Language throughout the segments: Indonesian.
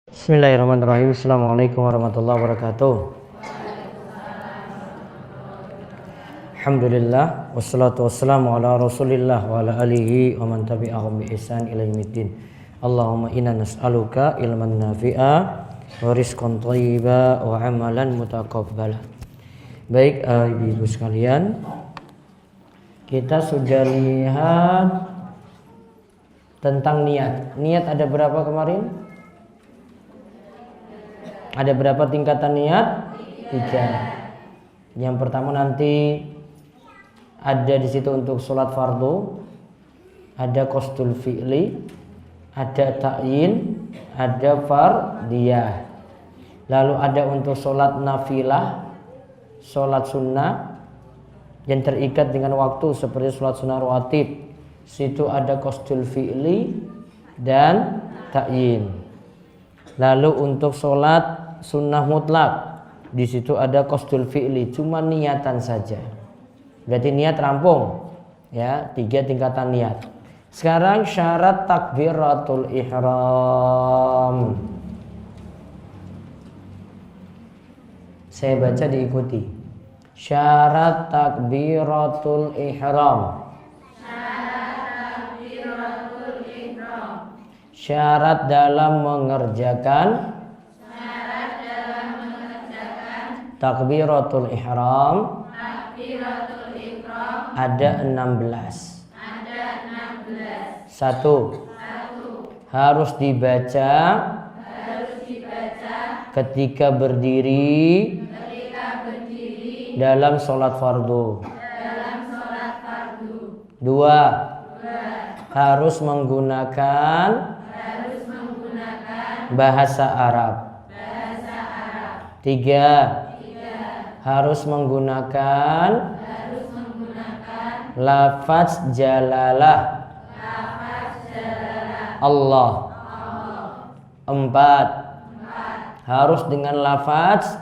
Bismillahirrahmanirrahim. Assalamualaikum warahmatullahi wabarakatuh. Alhamdulillah wassalatu wassalamu ala Rasulillah wa ala alihi wa man tabi'ahum bi ihsan ila yaumiddin. Allahumma inna nas'aluka ilman nafi'a wa rizqan thayyiba wa amalan mutaqabbala. Baik, ibu-ibu sekalian, kita sudah lihat tentang niat. Niat ada berapa kemarin? Ada berapa tingkatan niat? 3. Yang pertama nanti ada di situ untuk sholat fardu, ada qasdul fi'li, ada ta'yin, ada fardiyah. Lalu ada untuk sholat nafilah, sholat sunnah yang terikat dengan waktu seperti sholat sunnah rawatib. Situ ada qasdul fi'li dan ta'yin. Lalu untuk sholat sunnah mutlak, di situ ada qasdul fi'li, cuma niatan saja. Berarti niat rampung, ya, 3 tingkatan niat. Sekarang syarat takbiratul ihram. Saya baca diikuti. Syarat takbiratul ihram. Syarat dalam mengerjakan takbiratul ihram ada 16. 1. Harus dibaca ketika berdiri dalam sholat fardu. 2. Harus menggunakan bahasa Arab. 3. Harus menggunakan lafaz jalalah Allah. 4. Harus dengan lafaz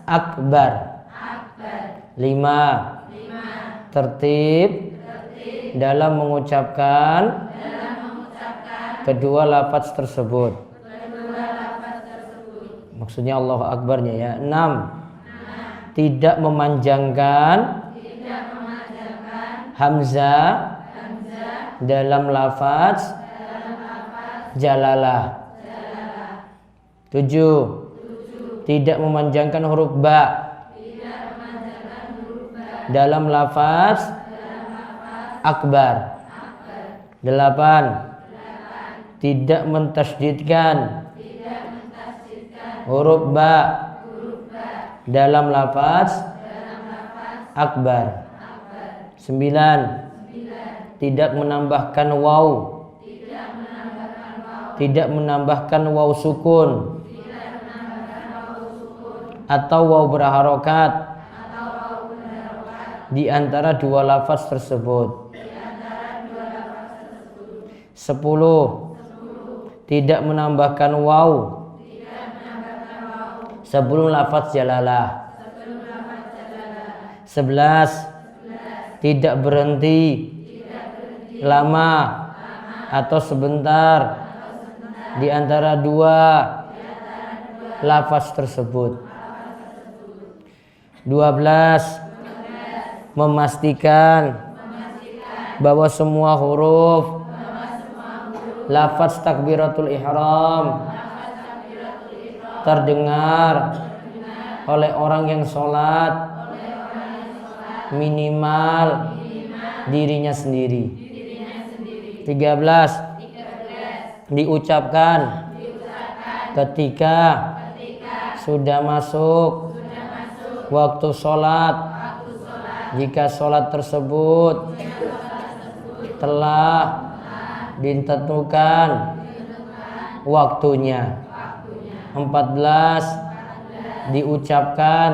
akbar. 5. Tertib dalam mengucapkan kedua lafaz tersebut. Maksudnya Allahu Akbarnya, ya. 6. Tidak memanjangkan hamzah dalam lafaz jalalah. 7. Tidak memanjangkan huruf ba dalam lafaz akbar. 8. Tidak mentasydidkan huruf ba dalam lafaz akbar. 9. Tidak menambahkan waw. Tidak menambahkan waw sukun atau waw berharokat di antara dua lafaz tersebut. 10. Tidak menambahkan waw sebelum lafaz jalalah. 11. Tidak berhenti lama atau sebentar di antara dua lafaz tersebut. 12. Memastikan bahwa semua huruf lafaz takbiratul ihram terdengar oleh orang yang sholat minimal dirinya sendiri. 13. Diucapkan ketika sudah masuk waktu sholat, jika sholat tersebut telah ditentukan waktunya. 14. Diucapkan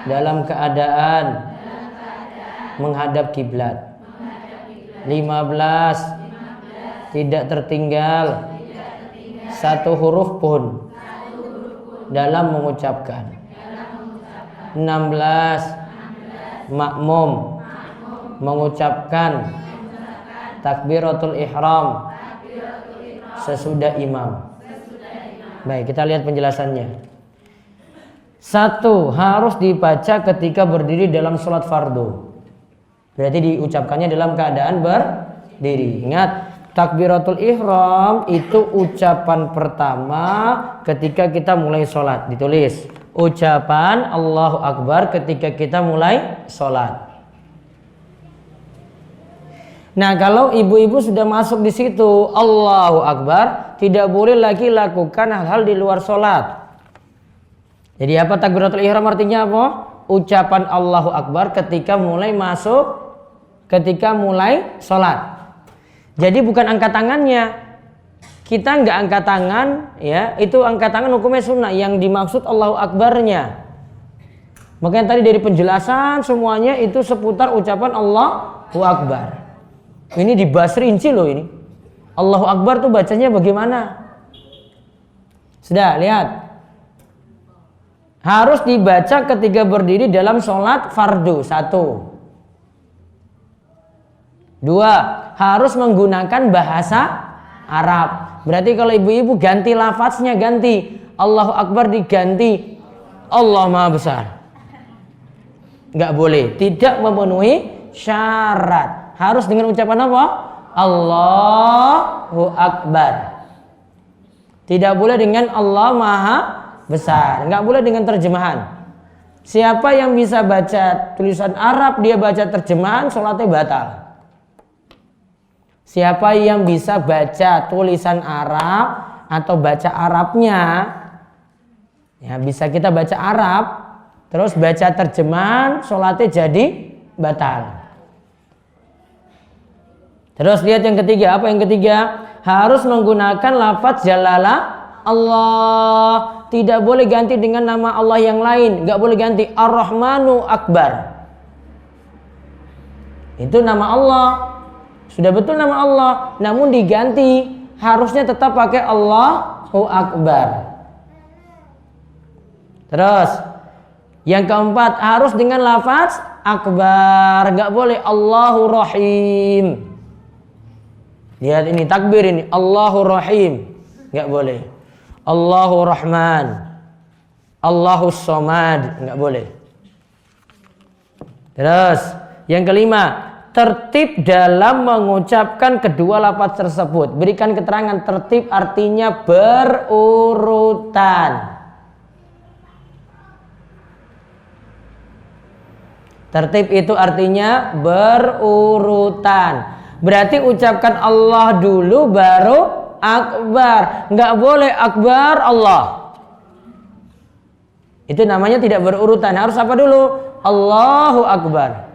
dalam keadaan menghadap kiblat. 15. Tidak tertinggal satu huruf pun dalam mengucapkan. 16. Makmum mengucapkan takbiratul ihram sesudah imam. Baik, kita lihat penjelasannya. 1. Harus dibaca ketika berdiri dalam sholat fardu. Berarti diucapkannya dalam keadaan berdiri. Ingat, takbiratul ihram itu ucapan pertama ketika kita mulai sholat. Ditulis, ucapan Allahu Akbar ketika kita mulai sholat. Nah, kalau ibu-ibu sudah masuk di situ Allahu Akbar, tidak boleh lagi lakukan hal-hal di luar sholat. Jadi apa takbiratul ihram artinya apa? Ucapan Allahu Akbar ketika mulai masuk, ketika mulai sholat. Jadi bukan angkat tangannya. Kita nggak angkat tangan, ya. Itu angkat tangan hukumnya sunnah. Yang dimaksud Allahu Akbarnya. Makanya tadi dari penjelasan semuanya itu seputar ucapan Allahu Akbar. Ini dibahas rinci loh ini. Allahu Akbar tuh bacanya bagaimana? Sudah lihat. Harus dibaca ketika berdiri dalam sholat fardu. 1. 2. Harus menggunakan bahasa Arab. Berarti kalau ibu-ibu ganti lafaznya, ganti Allahu Akbar diganti Allah Maha Besar. Nggak boleh. Tidak memenuhi syarat. Harus dengan ucapan apa? Allahu Akbar. Tidak boleh dengan Allah Maha Besar. Nggak boleh dengan terjemahan. Siapa yang bisa baca tulisan Arab, dia baca terjemahan, sholatnya batal. Siapa yang bisa baca tulisan Arab atau baca Arabnya, ya bisa kita baca Arab, terus baca terjemahan, sholatnya jadi batal. Terus lihat yang ketiga, apa yang ketiga? Harus menggunakan lafaz jalalah Allah. Tidak boleh ganti dengan nama Allah yang lain. Nggak boleh ganti Ar-Rahmanu Akbar. Itu nama Allah. Sudah betul nama Allah. Namun diganti. Harusnya tetap pakai Allahu Akbar. Terus yang keempat, harus dengan lafaz Akbar. Nggak boleh Allahu Rahim. Lihat ini takbir ini Allahu Rahim, nggak boleh. Allahu Rahman, Allahu Somad, nggak boleh. Terus yang kelima, tertib dalam mengucapkan kedua lafaz tersebut. Berikan keterangan. Tertib artinya berurutan. Tertib itu artinya berurutan. Berarti ucapkan Allah dulu baru Akbar. Nggak boleh Akbar Allah. Itu namanya tidak berurutan. Harus apa dulu? Allahu Akbar.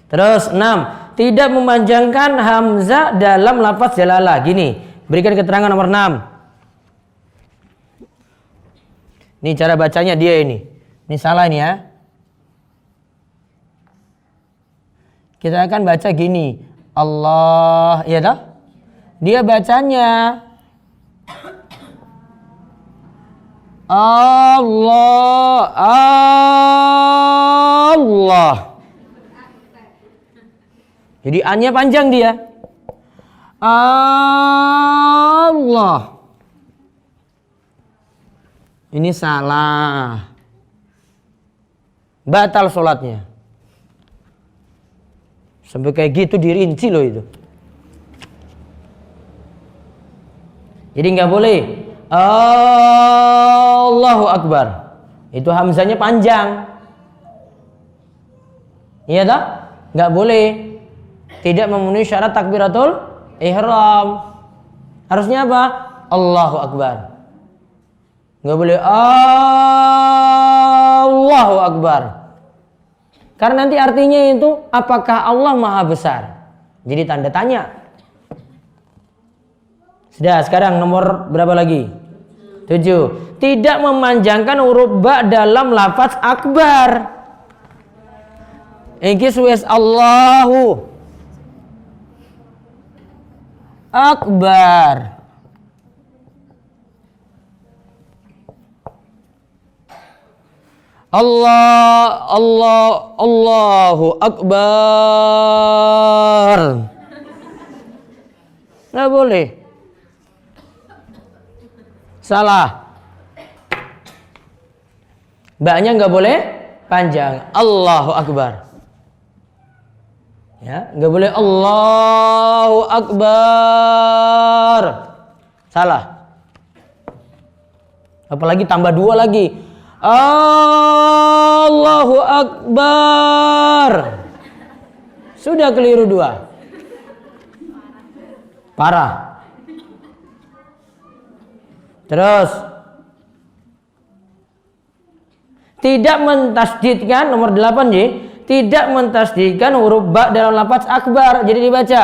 Terus 6. Tidak memanjangkan hamzah dalam lafaz jalalah. Gini, berikan keterangan nomor 6. Ini cara bacanya dia ini. Ini salah ini ya. Kita akan baca gini, Allah, ya toh? Dia bacanya Allah, Allah. Jadi A-nya panjang dia. Allah. Ini salah. Batal sholatnya. Sampai kayak gitu dirinci loh itu. Jadi nggak boleh Allahu Akbar. Itu hamzanya panjang. Iya tak? Nggak boleh. Tidak memenuhi syarat takbiratul ihram. Harusnya apa? Allahu Akbar. Nggak boleh Allahu Akbar. Karena nanti artinya itu apakah Allah Maha Besar? Jadi tanda tanya. Sudah, sekarang nomor berapa lagi? 7. Tidak memanjangkan huruf ba dalam lafaz akbar. Iki suwes Allahu Akbar. Allahu Akbar. Nggak boleh. Salah. Ba-nya nggak boleh panjang. Allahu Akbar. Ya, nggak boleh Allahu Akbar. Salah. Apalagi tambah 2 lagi. Allahu Akbar. Sudah keliru 2. Parah. Terus tidak mentasdidkan nomor 8 J. Tidak mentasdidkan huruf ba dalam lafaz akbar. Jadi dibaca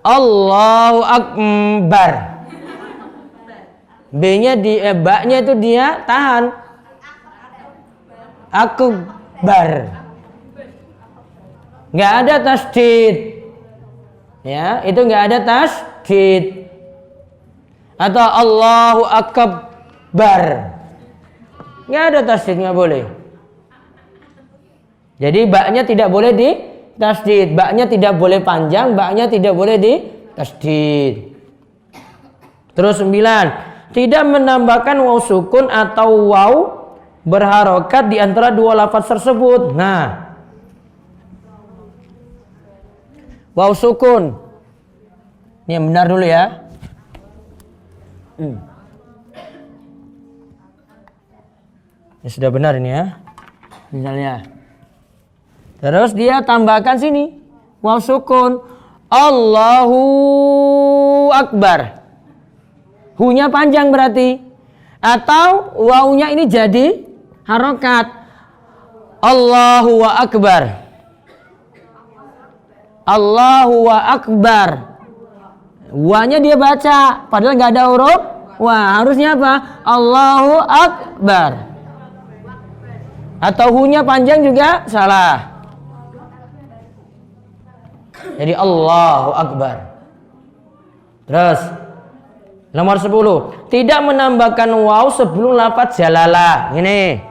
Allahu Akbar. B-nya ba-nya itu dia tahan. Akbar. Nggak ada tasdid. Ya, itu nggak ada tasdid. Atau Allahu Akbar. Nggak ada tasdid, nggak boleh. Jadi ba-nya tidak boleh di tasdid, ba-nya tidak boleh panjang, ba-nya tidak boleh di tasdid. Terus 9, tidak menambahkan waw sukun atau waw berharokat di antara 2 lafaz tersebut. Nah, waw sukun. Ini yang benar dulu ya. Ini sudah benar ini ya. Misalnya. Terus dia tambahkan sini waw sukun. Allahu Akbar. Hu-nya panjang berarti. Atau wawnya ini jadi harokat. Allahu Akbar. Allahu Akbar. Wa-nya dia baca, padahal nggak ada huruf. Wah, harusnya apa? Allahu Akbar. Atau hu-nya panjang juga salah. Jadi Allahu Akbar. Terus nomor 10, tidak menambahkan waw sebelum lafaz jalalah. Ini.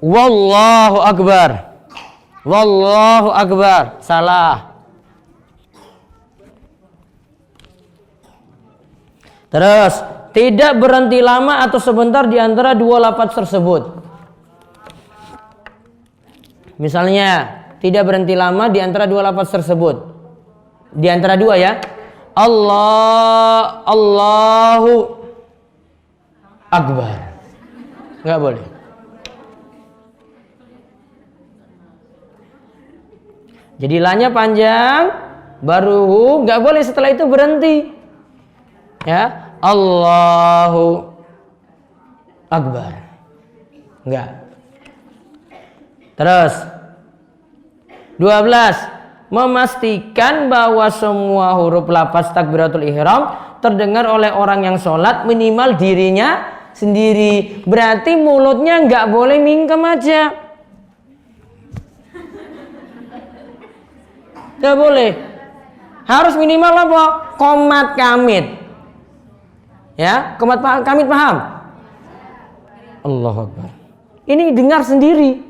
Wallahu Akbar. Wallahu Akbar. Salah. Terus, tidak berhenti lama atau sebentar di antara 2 lafaz tersebut. Misalnya, tidak berhenti lama di antara 2 lafaz tersebut. Di antara 2 ya. Allahu Akbar. Nggak boleh. Jadi la-nya panjang, baru hu, nggak boleh setelah itu berhenti. Ya, Allahu Akbar. Enggak. Terus 12, memastikan bahwa semua huruf lafaz takbiratul ihram terdengar oleh orang yang sholat minimal dirinya sendiri. Berarti mulutnya nggak boleh mingkem aja. Nggak boleh. Harus minimal apa? Qomat kamit. Ya, qomat kamit paham? Allahu Akbar. Ini dengar sendiri.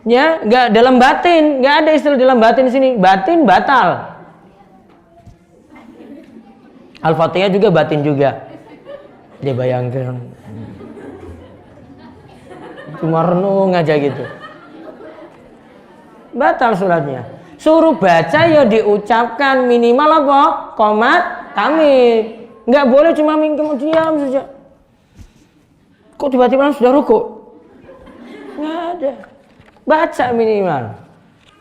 Ya, nggak dalam batin, nggak ada istilah dalam batin sini. Batin batal. Al-Fatihah juga batin juga. Dia bayangkan. Cuma renung aja gitu. Batal sholatnya. Suruh baca ya diucapkan minimal apa? Qomat kamit. Nggak boleh cuma mingkem diam saja. Kok tiba-tiba sudah rukuk? Nggak ada. Baca minimal.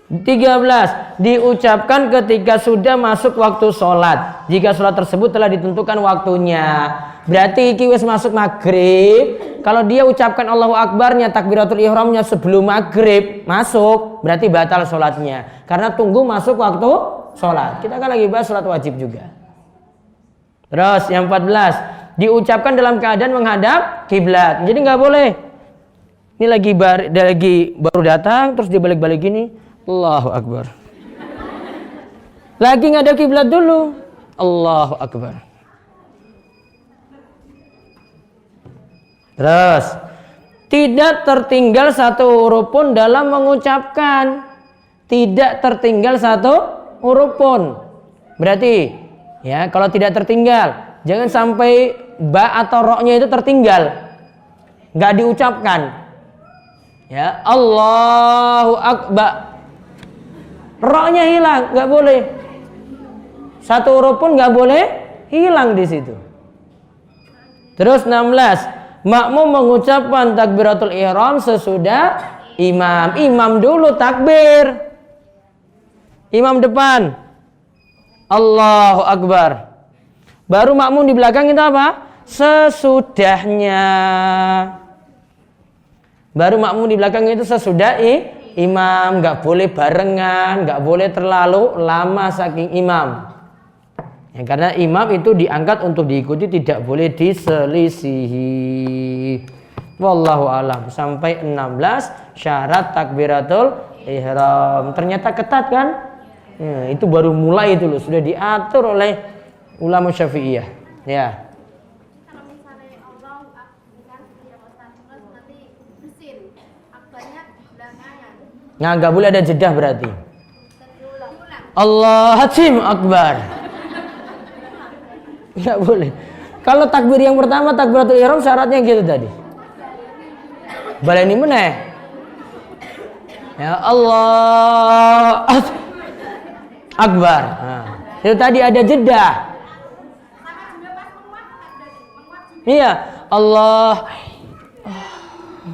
13, diucapkan ketika sudah masuk waktu sholat. Jika sholat tersebut telah ditentukan waktunya. Berarti iki wis masuk maghrib. Kalau dia ucapkan Allahu Akbarnya, takbiratul ihramnya sebelum maghrib masuk, berarti batal sholatnya. Karena tunggu masuk waktu sholat. Kita kan lagi bahas sholat wajib juga. Terus yang 14, diucapkan dalam keadaan menghadap kiblat. Jadi nggak boleh Ini lagi baru datang, terus dia balik-balik gini. Allahu Akbar. Lagi ngadep kiblat dulu. Allahu Akbar. Terus, tidak tertinggal satu huruf pun dalam mengucapkan. Tidak tertinggal satu huruf pun. Berarti, ya kalau tidak tertinggal, jangan sampai ba atau ro-nya itu tertinggal. Nggak diucapkan. Ya, Allahu Akbar. Ro-nya hilang, nggak boleh. Satu huruf pun nggak boleh hilang di situ. Terus 16, makmum mengucapkan takbiratul ihram sesudah imam. Imam dulu takbir. Imam depan. Allahu Akbar. Baru makmum di belakang itu apa? Sesudahnya. Baru makmum di belakang itu sesudah imam. Nggak boleh barengan, nggak boleh terlalu lama saking imam. Ya, karena imam itu diangkat untuk diikuti, tidak boleh diselisihi. Wallahu alam. Sampai 16 syarat takbiratul ihram. Ternyata ketat kan? Ya, itu baru mulai itu loh, sudah diatur oleh ulama Syafi'iyah. Ya. Nah, nggak boleh ada jedah berarti. Allahu Akbar. Nggak boleh. Kalau takbir yang pertama takbiratul ihram syaratnya gitu tadi. Baleni meneh. Ya Allah Akbar. Nah, itu tadi ada jeda. Iya, Allah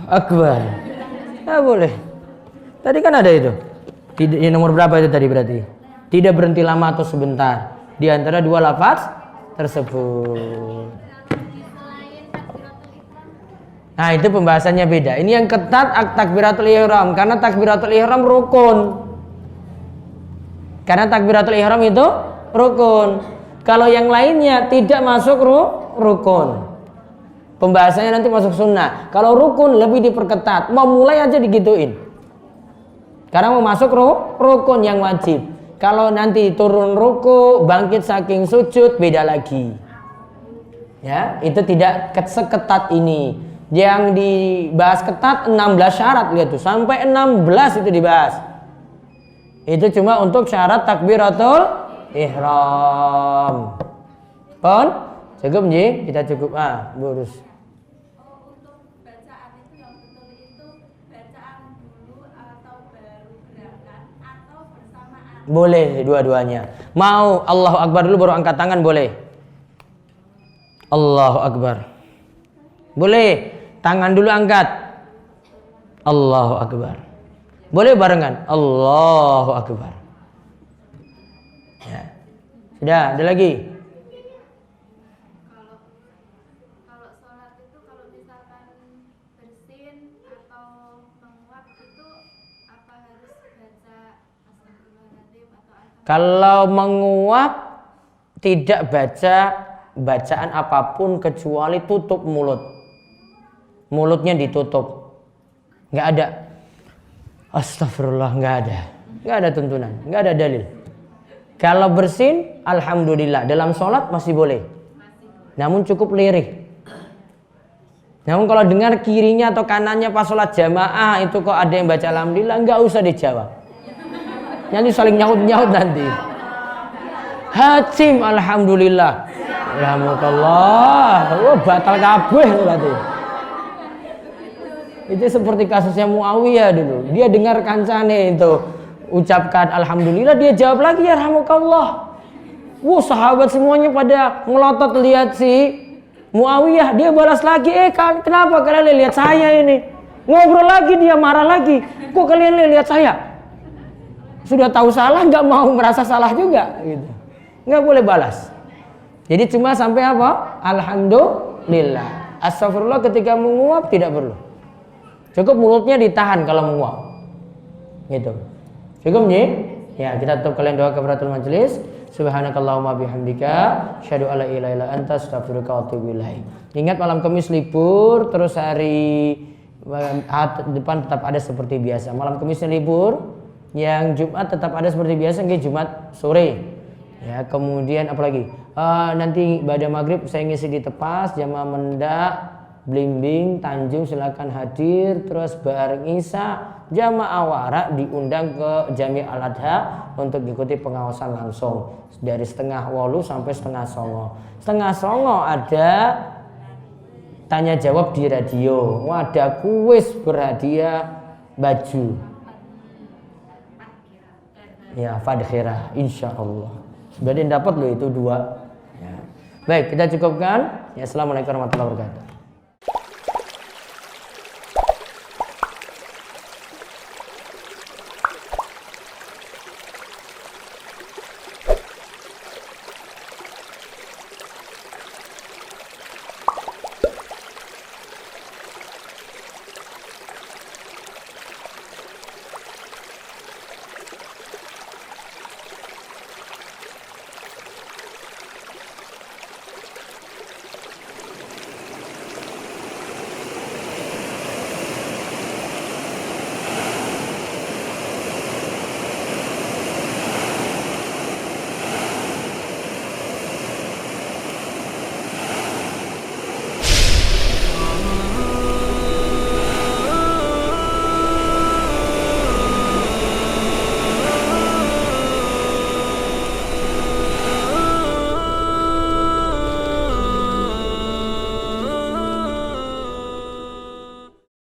Akbar. Nggak boleh. Tadi kan ada itu. Tidak, nomor berapa itu tadi berarti? Tidak berhenti lama atau sebentar di antara dua lafaz tersebut. Nah, itu pembahasannya beda. Ini yang ketat takbiratul ihram karena takbiratul ihram rukun. Karena takbiratul ihram itu rukun. Kalau yang lainnya tidak masuk rukun. Pembahasannya nanti masuk sunnah. Kalau rukun lebih diperketat. Mau mulai aja digituin. Karena mau masuk rukun yang wajib. Kalau nanti turun ruku, bangkit saking sujud, beda lagi. Ya, itu tidak seketat ini. Yang dibahas ketat 16 syarat, lihat tuh, sampai 16 itu dibahas. Itu cuma untuk syarat takbiratul ihram. Pon, cukup nggih? Kita cukup burus. Boleh dua-duanya. Mau Allahu Akbar dulu baru angkat tangan boleh. Allahu Akbar. Boleh. Tangan dulu angkat. Allahu Akbar. Boleh barengan. Allahu Akbar. Ya. Sudah, ada lagi? Kalau sholat itu kalau misalkan bersin atau menguap itu apa harus baca Astagfirullahaladzim atau Kalau menguap tidak baca bacaan apapun kecuali tutup mulut. Mulutnya ditutup. Nggak ada. Astagfirullah, nggak ada. Nggak ada tuntunan, nggak ada dalil. Kalau bersin, alhamdulillah. Dalam sholat masih boleh. Namun cukup lirih. Namun kalau dengar kirinya atau kanannya pas sholat jamaah itu kok ada yang baca alhamdulillah, nggak usah dijawab. Nanti saling nyaut-nyaut nanti. Hacim alhamdulillah. Alhamdulillah. Oh, batal kabeh berarti. Itu seperti kasusnya Muawiyah dulu. Dia dengar kancane itu ucapkan alhamdulillah, dia jawab lagi ya rahmukallah. Wah, sahabat semuanya pada ngelotot lihat si Muawiyah. Dia balas lagi, kenapa kalian lihat saya ini? Ngobrol lagi, dia marah lagi. Kok kalian lihat saya? Sudah tahu salah, nggak mau merasa salah juga, gitu. Nggak boleh balas. Jadi cuma sampai apa? Alhamdulillah. Astagfirullah ketika menguap tidak perlu. Cukup mulutnya ditahan kalau menguap. Gitu. Cukup nih? Ya, kita tutup kalian doa kafaratul majelis. Subhanakallahumma bihamdika asyhadu alla ilaha illa anta astaghfiruka wa atubu ilaik. Ingat malam Kamis libur, terus hari depan tetap ada seperti biasa. Malam Kamisnya libur, yang Jumat tetap ada seperti biasa, nggih Jumat sore. Ya, kemudian apalagi? Nanti pada maghrib saya ngisi di Tepas, Jamaah Mendak, Blimbing, Tanjung silakan hadir. Terus bareng Isya Jamaah Warak diundang ke Jami Al-Adha untuk mengikuti pengawasan langsung dari 8:30 sampai 8:30. 8:30 ada tanya jawab di radio. Ada kuis berhadiah baju. Ya, Fadkhira insyaallah. Berarti dapat loh itu 2. Ya. Baik, kita cukupkan. Ya, assalamualaikum warahmatullahi wabarakatuh.